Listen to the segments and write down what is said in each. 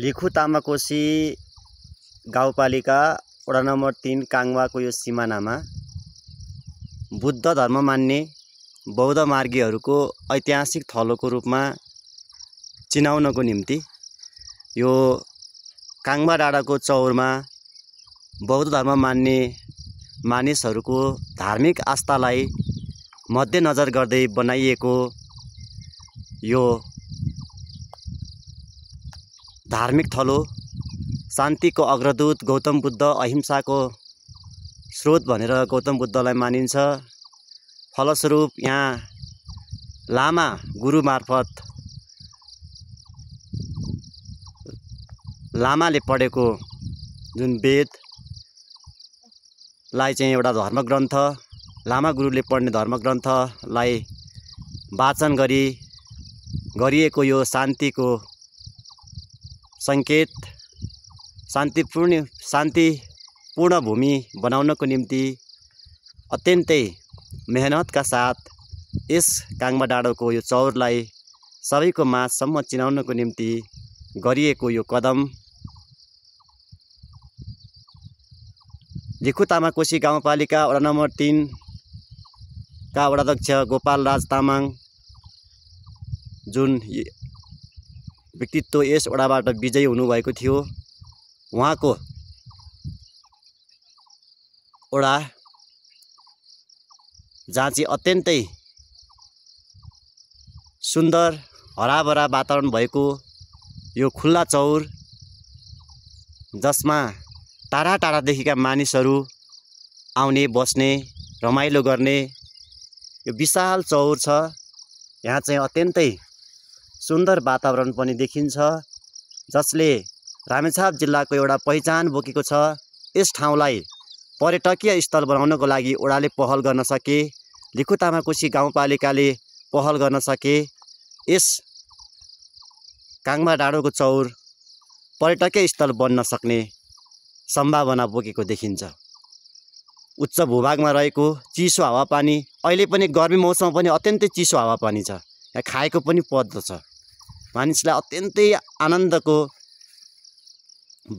लिखु तामाकोशी गाउँपालिका वडा नम्बर 3 काङवाको यो सिमानामा बुद्ध धर्म मान्ने बौद्ध मार्गीहरूको ऐतिहासिक थलोको रूपमा चिनाउनको निम्ति यो काङवा डाँडाको चौरमा बौद्ध धर्म मान्ने मानिसहरूको धार्मिक आस्थालाई मध्यनजर गर्दै बनाइएको यो धार्मिक थलो शान्तिको अग्रदूत गौतम बुद्ध अहिंसाको स्रोत भनेर गौतम बुद्धलाई मानिन्छ। फलस्वरूप यहाँ लामा गुरु मार्फत लामाले पढेको जुन वेदलाई चाहिँ एउटा धर्मग्रन्थ लामा गुरुले पढ्ने धर्मग्रन्थलाई वाचन गरिएको यो शान्तिको सङ्केत शान्तिपूर्ण भूमि बनाउनको निम्ति अत्यन्तै मेहनतका साथ यस काङवा डाँडाको यो चौरलाई सबैको माझसम्म चिनाउनको निम्ति गरिएको यो कदम लिखु तामाकोशी गाउँपालिका वडा नम्बर 3 का वडाध्यक्ष गोपाल राज तामाङ जुन व्यक्तित्व यस वडाबाट विजयी हुनुभएको थियो, उहाँको वडा जहाँ चाहिँ अत्यन्तै सुन्दर हराभरा वातावरण भएको यो खुल्ला चौर, जसमा टाढा टाढादेखिका मानिसहरू आउने बस्ने रमाइलो गर्ने यो विशाल चौर छ। यहाँ चाहिँ अत्यन्तै सुन्दर वातावरण पनि देखिन्छ, जसले रामेछाप जिल्लाको एउटा पहिचान बोकेको छ। यस ठाउँलाई पर्यटकीय स्थल बनाउनको लागि ओडाले पहल गर्न सके, लिखु तामाकोशी गाउँपालिकाले पहल गर्न सके, यस काङवा डाँडाको चौर पर्यटकीय स्थल बन्न सक्ने सम्भावना बोकेको देखिन्छ। उच्च भूभागमा रहेको चिसो हावापानी, अहिले पनि गर्मी मौसममा पनि अत्यन्तै चिसो हावापानी छ। यहाँ खाएको पनि पद्ध छ, मानिसलाई अत्यन्तै आनन्दको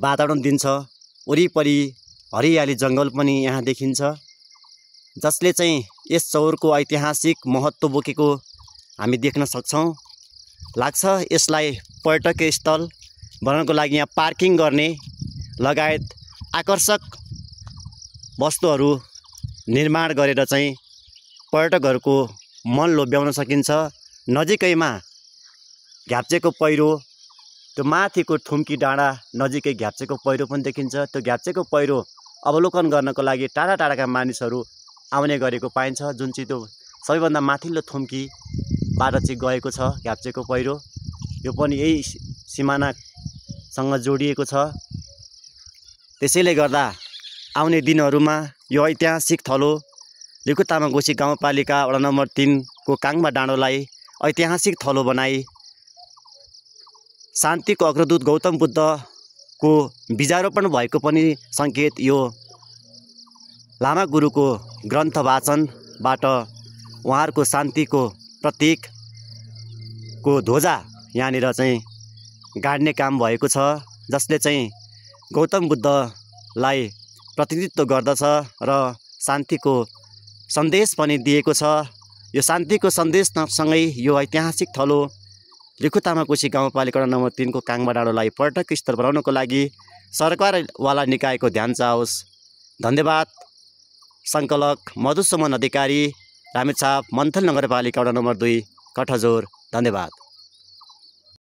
वातावरण दिन्छ। वरिपरि हरियाली जङ्गल पनि यहाँ देखिन्छ, जसले चाहिँ यस चौरको ऐतिहासिक महत्त्व बोकेको हामी देख्न सक्छौँ। लाग्छ यसलाई पर्यटकीय स्थल बनाउनको लागि यहाँ पार्किङ गर्ने लगायत आकर्षक वस्तुहरू निर्माण गरेर चाहिँ पर्यटकहरूको मन लोभ्याउन सकिन्छ। नजिकैमा घ्याप्चेको पहिरो, त्यो माथिको थुम्की डाँडा नजिकै घ्याप्चेको पहिरो पनि देखिन्छ। त्यो घ्याप्चेको पहिरो अवलोकन गर्नको लागि टाढा टाढाका मानिसहरू आउने गरेको पाइन्छ। जुन चाहिँ त्यो सबैभन्दा माथिल्लो थुम्कीबाट चाहिँ गएको छ घ्याप्चेको पहिरो, यो पनि यही सिमानासँग जोडिएको छ। त्यसैले गर्दा आउने दिनहरूमा यो ऐतिहासिक थलो लिखु तामाकोशी गाउँपालिका वडा नम्बर 3 को काङवा डाँडोलाई ऐतिहासिक थलो बनाई शान्तिको अग्रदूत गौतम बुद्धको बीजारोपण भएको पनि सङ्केत यो लामा गुरुको ग्रन्थ वाचनबाट उहाँहरूको शान्तिको प्रतीकको ध्वजा यहाँनिर चाहिँ गाड्ने काम भएको छ, जसले चाहिँ गौतम बुद्धलाई प्रतिनिधित्व गर्दछ र शान्तिको सन्देश पनि दिएको छ। यो शान्तिको सन्देशसँगै यो ऐतिहासिक थलो लिखु तामाकोशी गाउँपालिका नम्बर 3 को काङवा डाँडोलाई पर्यटक स्थल बनाउनको लागि सरकारवाला निकायको ध्यान चाहोस्। धन्यवाद। सङ्कलक मधुसुमन अधिकारी, रामेछाप मन्थल नगरपालिका वडा नम्बर 2 कठजोर। धन्यवाद।